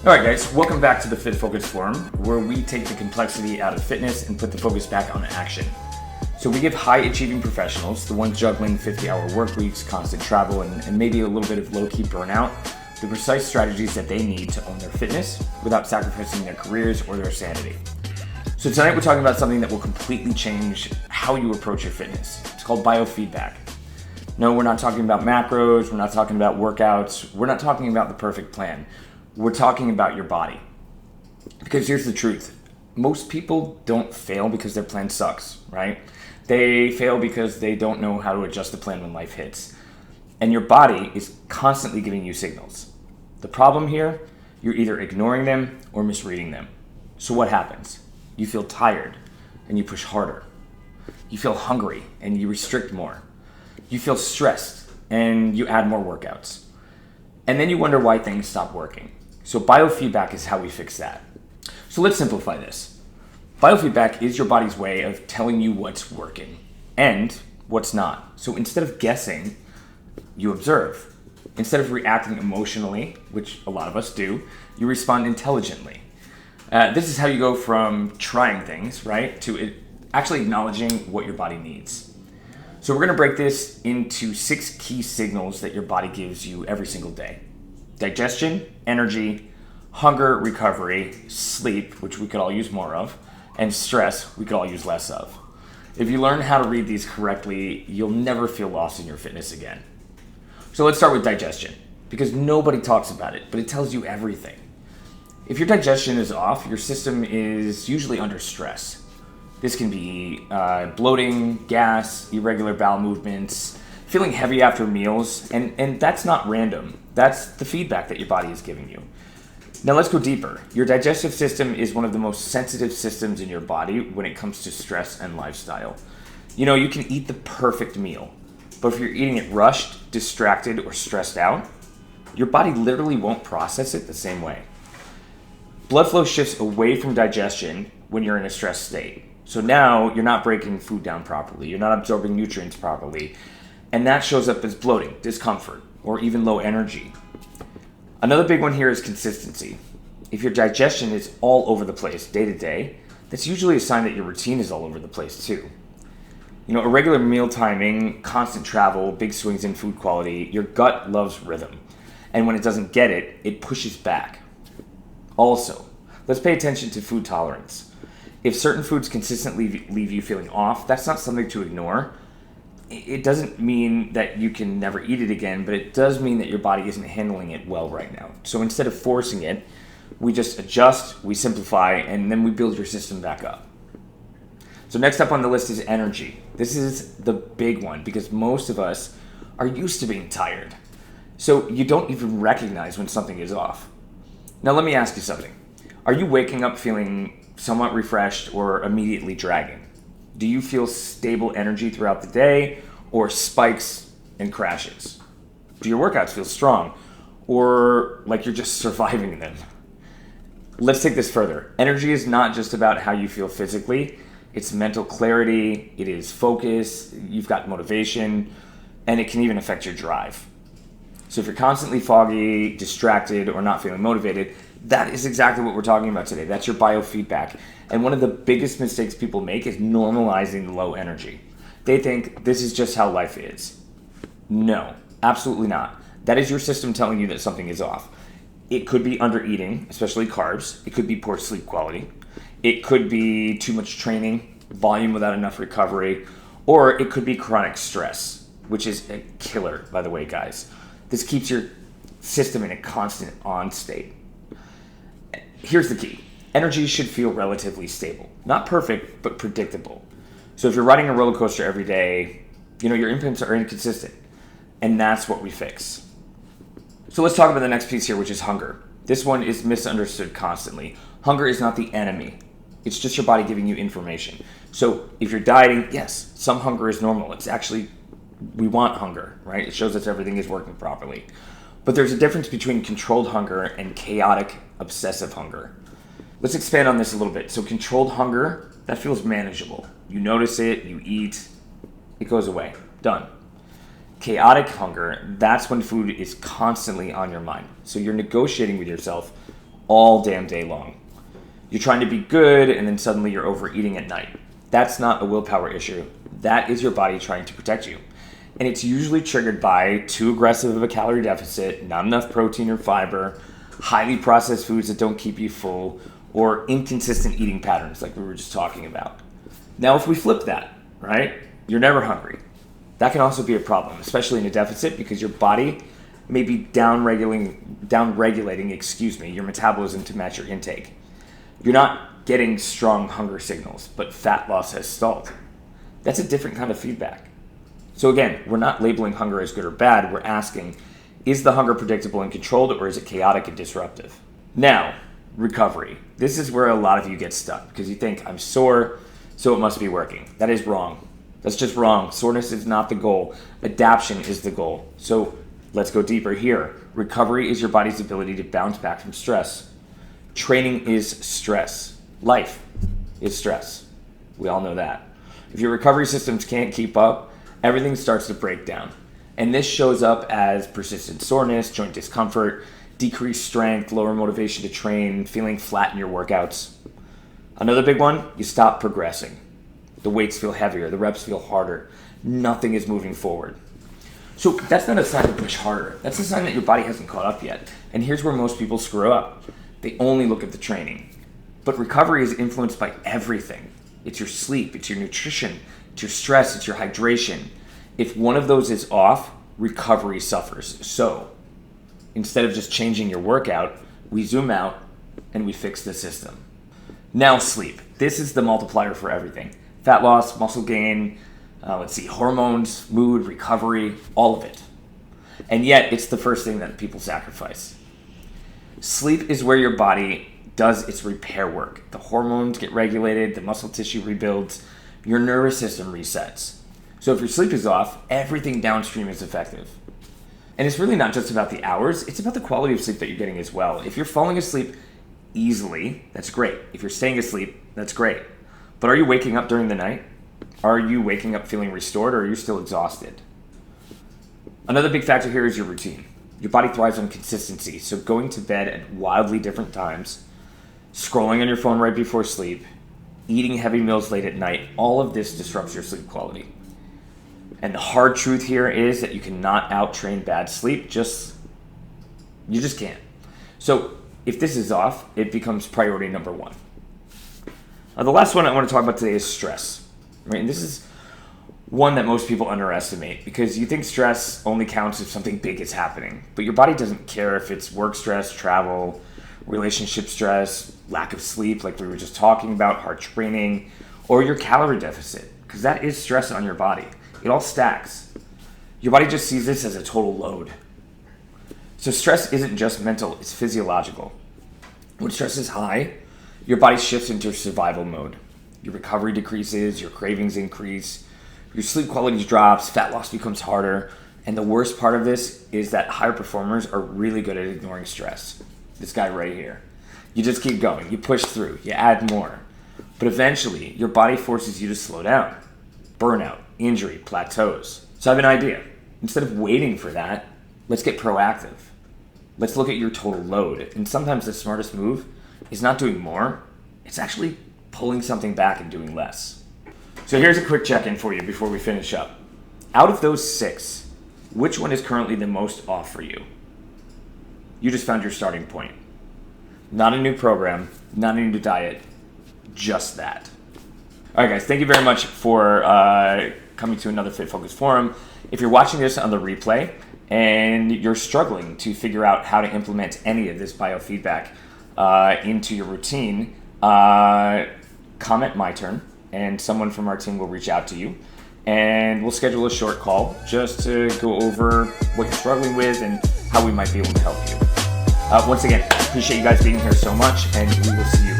Alright guys, welcome back to the Fit Focus Forum, where we take the complexity out of fitness and put the focus back on action. So we give high-achieving professionals, the ones juggling 50-hour work weeks, constant travel, and maybe a little bit of low-key burnout, the precise strategies that they need to own their fitness without sacrificing their careers or their sanity. So tonight we're talking about something that will completely change how you approach your fitness. It's called biofeedback. No, we're not talking about macros, we're not talking about workouts, we're not talking about the perfect plan. We're talking about your body. Because here's the truth. Most people don't fail because their plan sucks, right? They fail because they don't know how to adjust the plan when life hits. And your body is constantly giving you signals. The problem here, you're either ignoring them or misreading them. So what happens? You feel tired and you push harder. You feel hungry and you restrict more. You feel stressed and you add more workouts. And then you wonder why things stop working. So biofeedback is how we fix that. So let's simplify this. Biofeedback is your body's way of telling you what's working and what's not. So instead of guessing, you observe. Instead of reacting emotionally, which a lot of us do, you respond intelligently. This is how you go from trying things, right, to actually acknowledging what your body needs. So we're going to break this into 6 key signals that your body gives you every single day. Digestion, energy, hunger, recovery, sleep, which we could all use more of, and stress, we could all use less of. If you learn how to read these correctly, you'll never feel lost in your fitness again. So let's start with digestion, because nobody talks about it, but it tells you everything. If your digestion is off, your system is usually under stress. This can be bloating, gas, irregular bowel movements, feeling heavy after meals, and that's not random. That's the feedback that your body is giving you. Now let's go deeper. Your digestive system is one of the most sensitive systems in your body when it comes to stress and lifestyle. You know, you can eat the perfect meal, but if you're eating it rushed, distracted, or stressed out, your body literally won't process it the same way. Blood flow shifts away from digestion when you're in a stressed state. So now you're not breaking food down properly, you're not absorbing nutrients properly, and that shows up as bloating, discomfort, or even low energy. Another big one here is consistency. If your digestion is all over the place day to day, that's usually a sign that your routine is all over the place too. You know, irregular meal timing, constant travel, big swings in food quality, your gut loves rhythm. And when it doesn't get it, it pushes back. Also, let's pay attention to food tolerance. If certain foods consistently leave you feeling off, that's not something to ignore. It doesn't mean that you can never eat it again, but it does mean that your body isn't handling it well right now. So instead of forcing it, we just adjust, we simplify, and then we build your system back up. So next up on the list is energy. This is the big one because most of us are used to being tired. So you don't even recognize when something is off. Now let me ask you something. Are you waking up feeling somewhat refreshed or immediately dragging? Do you feel stable energy throughout the day or spikes and crashes? Do your workouts feel strong or like you're just surviving them? Let's take this further. Energy is not just about how you feel physically. It's mental clarity, it is focus, you've got motivation, and it can even affect your drive. So if you're constantly foggy, distracted, or not feeling motivated, that is exactly what we're talking about today. That's your biofeedback. And one of the biggest mistakes people make is normalizing the low energy. They think this is just how life is. No, absolutely not. That is your system telling you that something is off. It could be under eating, especially carbs. It could be poor sleep quality. It could be too much training, volume without enough recovery, or it could be chronic stress, which is a killer, by the way, guys. This keeps your system in a constant on state. Here's the key. Energy should feel relatively stable. Not perfect, but predictable. So if you're riding a roller coaster every day, you know, your inputs are inconsistent. And that's what we fix. So let's talk about the next piece here, which is hunger. This one is misunderstood constantly. Hunger is not the enemy. It's just your body giving you information. So if you're dieting, yes, some hunger is normal. It's actually, we want hunger, right? It shows us everything is working properly. But there's a difference between controlled hunger and chaotic, obsessive hunger. Let's expand on this a little bit. So controlled hunger, that feels manageable. You notice it, you eat, it goes away. Done. Chaotic hunger, that's when food is constantly on your mind. So you're negotiating with yourself all damn day long. You're trying to be good and then suddenly you're overeating at night. That's not a willpower issue. That is your body trying to protect you. And it's usually triggered by too aggressive of a calorie deficit, not enough protein or fiber, highly processed foods that don't keep you full, or inconsistent eating patterns like we were just talking about. Now, if we flip that, right, you're never hungry. That can also be a problem, especially in a deficit, because your body may be downregulating your metabolism to match your intake. You're not getting strong hunger signals, but fat loss has stalled. That's a different kind of feedback. So again, we're not labeling hunger as good or bad. We're asking, is the hunger predictable and controlled, or is it chaotic and disruptive? Now, recovery. This is where a lot of you get stuck because you think, I'm sore, so it must be working. That is wrong. That's just wrong. Soreness is not the goal. Adaptation is the goal. So let's go deeper here. Recovery is your body's ability to bounce back from stress. Training is stress. Life is stress. We all know that. If your recovery systems can't keep up, everything starts to break down. And this shows up as persistent soreness, joint discomfort, decreased strength, lower motivation to train, feeling flat in your workouts. Another big one, you stop progressing. The weights feel heavier, the reps feel harder, nothing is moving forward. So that's not a sign to push harder. That's a sign that your body hasn't caught up yet. And here's where most people screw up. They only look at the training. But recovery is influenced by everything. It's your sleep, it's your nutrition, it's your stress, it's your hydration. If one of those is off, recovery suffers. So instead of just changing your workout, we zoom out and we fix the system. Now sleep. This is the multiplier for everything. Fat loss, muscle gain, hormones, mood, recovery, all of it. And yet it's the first thing that people sacrifice. Sleep is where your body does its repair work. The hormones get regulated, the muscle tissue rebuilds, your nervous system resets. So if your sleep is off, everything downstream is affected. And it's really not just about the hours, it's about the quality of sleep that you're getting as well. If you're falling asleep easily, that's great. If you're staying asleep, that's great. But are you waking up during the night? Are you waking up feeling restored, or are you still exhausted? Another big factor here is your routine. Your body thrives on consistency, so going to bed at wildly different times, scrolling on your phone right before sleep, eating heavy meals late at night, all of this disrupts your sleep quality. And the hard truth here is that you cannot out-train bad sleep. You just can't. So if this is off, it becomes priority number one. The last one I want to talk about today is stress. Right? And this is one that most people underestimate because you think stress only counts if something big is happening. But your body doesn't care if it's work stress, travel, relationship stress, lack of sleep like we were just talking about, hard training, or your calorie deficit, because that is stress on your body. It all stacks. Your body just sees this as a total load. So stress isn't just mental, it's physiological. When stress is high, your body shifts into survival mode. Your recovery decreases, your cravings increase, your sleep quality drops, fat loss becomes harder, and the worst part of this is that higher performers are really good at ignoring stress. This guy right here. You just keep going, you push through, you add more. But eventually, your body forces you to slow down. Burnout, injury, plateaus. So I have an idea. Instead of waiting for that, let's get proactive. Let's look at your total load. And sometimes the smartest move is not doing more, it's actually pulling something back and doing less. So here's a quick check-in for you before we finish up. Out of those 6, which one is currently the most off for you? You just found your starting point. Not a new program, not a new diet, just that. All right, guys, thank you very much for coming to another Fit Focus Forum. If you're watching this on the replay and you're struggling to figure out how to implement any of this biofeedback into your routine, comment my turn, and someone from our team will reach out to you. And we'll schedule a short call just to go over what you're struggling with and how we might be able to help you. Once again, appreciate you guys being here so much, and we will see you